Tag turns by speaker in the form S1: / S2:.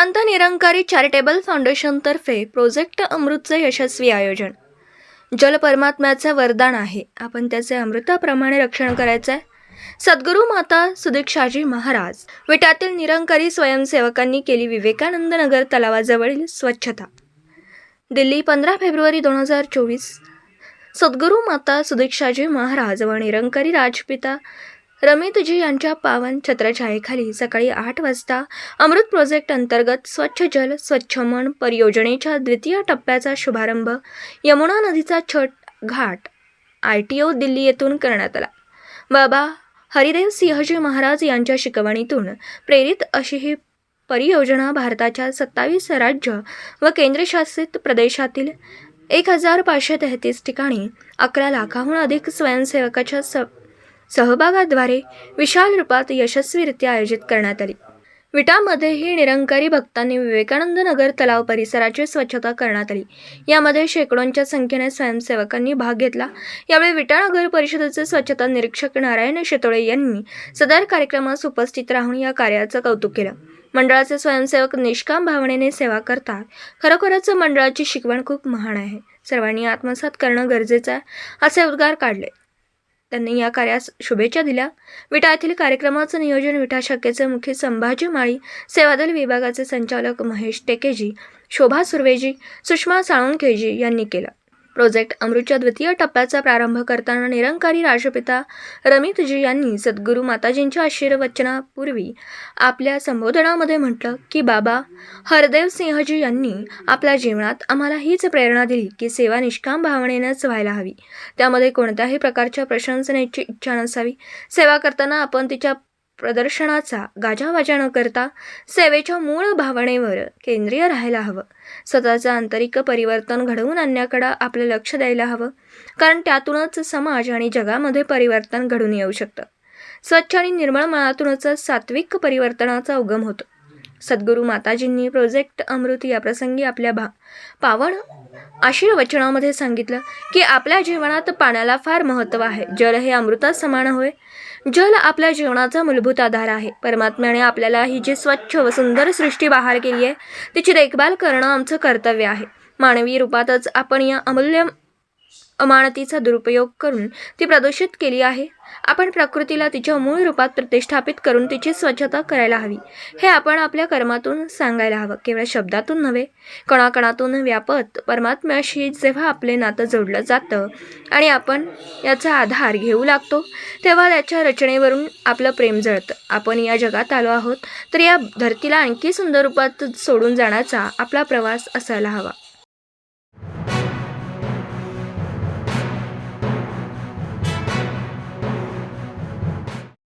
S1: Sant Nirankari charitable फाउंडेशनतर्फे project अमृतचे यशस्वी आयोजन. जल परमात्म्याचे वरदान आहे, आपण त्याचे अमृताप्रमाणे रक्षण करायचे आहे. सद्गुरू माता सुदीक्षाजी महाराज विट्यातील निरंकारी स्वयंसेवकांनी केली विवेकानंद नगर तलावाजवळील स्वच्छता. दिल्ली 15 फेब्रुवारी 2024. सद्गुरू माता सुदीक्षाजी महाराज व निरंकारी राजपिता रमितजी यांच्या पावन छत्रछायेखाली सकाळी 8 वाजता अमृत प्रोजेक्ट अंतर्गत स्वच्छ जल स्वच्छ मन परियोजनेच्या द्वितीय टप्प्याचा शुभारंभ यमुना नदीचा छठ घाट ITO दिल्ली येथून करण्यात आला. बाबा हरिदेव सिंहजी महाराज यांच्या शिकवणीतून प्रेरित अशी ही परियोजना भारताच्या 27 राज्य व केंद्रशासित प्रदेशातील 1533 ठिकाणी 11 लाखाहून अधिक स्वयंसेवकाच्या सहभागाद्वारे विशाल रूपात यशस्वीरित्या आयोजित करण्यात आली. विटामध्येही निरंकारी भक्तांनी विवेकानंद नगर तलाव परिसराची स्वच्छता करण्यात आली. यामध्ये शेकडोंच्या संख्येने स्वयंसेवकांनी भाग घेतला. यावेळी विटा नगर परिषदेचे स्वच्छता निरीक्षक नारायण शितोळे यांनी सदर कार्यक्रमास उपस्थित राहून या कार्याचं कौतुक केलं. मंडळाचे स्वयंसेवक निष्काम भावनेने सेवा करतात. खरोखरच मंडळाची शिकवण खूप महान आहे. सर्वांनी आत्मसात करणं गरजेचं आहे, असे उद्गार काढले. त्यांनी या कार्यास शुभेच्छा दिल्या. विटा येथील कार्यक्रमाचं नियोजन विटा शाखेचे मुख्य संभाजी माळी, सेवादल विभागाचे संचालक महेश टेकेजी, शोभा सुर्वेजी, सुषमा साळुंखेजी यांनी केलं. प्रोजेक्ट अमृतच्या द्वितीय टप्प्याचा प्रारंभ करताना निरंकारी राजपिता रमितजी यांनी सद्गुरू माताजींच्या आशीर्वचनापूर्वी आपल्या संबोधनामध्ये म्हटलं की बाबा हरदेव सिंहजी यांनी आपल्या जीवनात आम्हाला हीच प्रेरणा दिली की सेवा निष्काम भावनेनंच व्हायला हवी. त्यामध्ये कोणत्याही प्रकारच्या प्रशंसनेची इच्छा नसावी. सेवा करताना आपण तिच्या प्रदर्शनाचा गाजावाजा न करता सेवेच्या मूळ भावनेवर केंद्रीय राहायला हवं. स्वतःचं आंतरिक परिवर्तन घडवून आणण्याकडे आपलं लक्ष द्यायला हवं, कारण त्यातूनच समाज आणि जगामध्ये परिवर्तन घडून येऊ शकतं. स्वच्छ आणि निर्मळ मनातूनच सात्विक परिवर्तनाचा उगम होतो. सद्गुरू माताजींनी प्रोजेक्ट अमृत या प्रसंगी आपल्या पावन आशीर्वचनामध्ये सांगितलं की आपल्या जीवनात पाण्याला फार महत्त्व आहे. जल हे अमृता समान होय. जल आपल्या जीवनाचा मूलभूत आधार आहे. परमात्म्याने आपल्याला ही जी स्वच्छ व सुंदर सृष्टी बहार केली आहे, तिची देखभाल करणं आमचं कर्तव्य आहे. मानवी रूपातच आपण या अमूल्य अमानतीचा दुरुपयोग करून ती प्रदूषित केली आहे. आपण प्रकृतीला तिच्या मूळ रूपात प्रतिष्ठापित करून तिची स्वच्छता करायला हवी. हे आपण आपल्या कर्मातून सांगायला हवं, केवळ शब्दातून नव्हे. कणाकणातून व्यापत परमात्म्याशी जेव्हा आपले नातं जोडलं जातं आणि आपण याचा आधार घेऊ लागतो, तेव्हा त्याच्या रचनेवरून आपलं प्रेम जळतं. आपण या जगात आलो आहोत तर या धरतीला आणखी सुंदर रूपात सोडून जाण्याचा आपला प्रवास असायला हवा.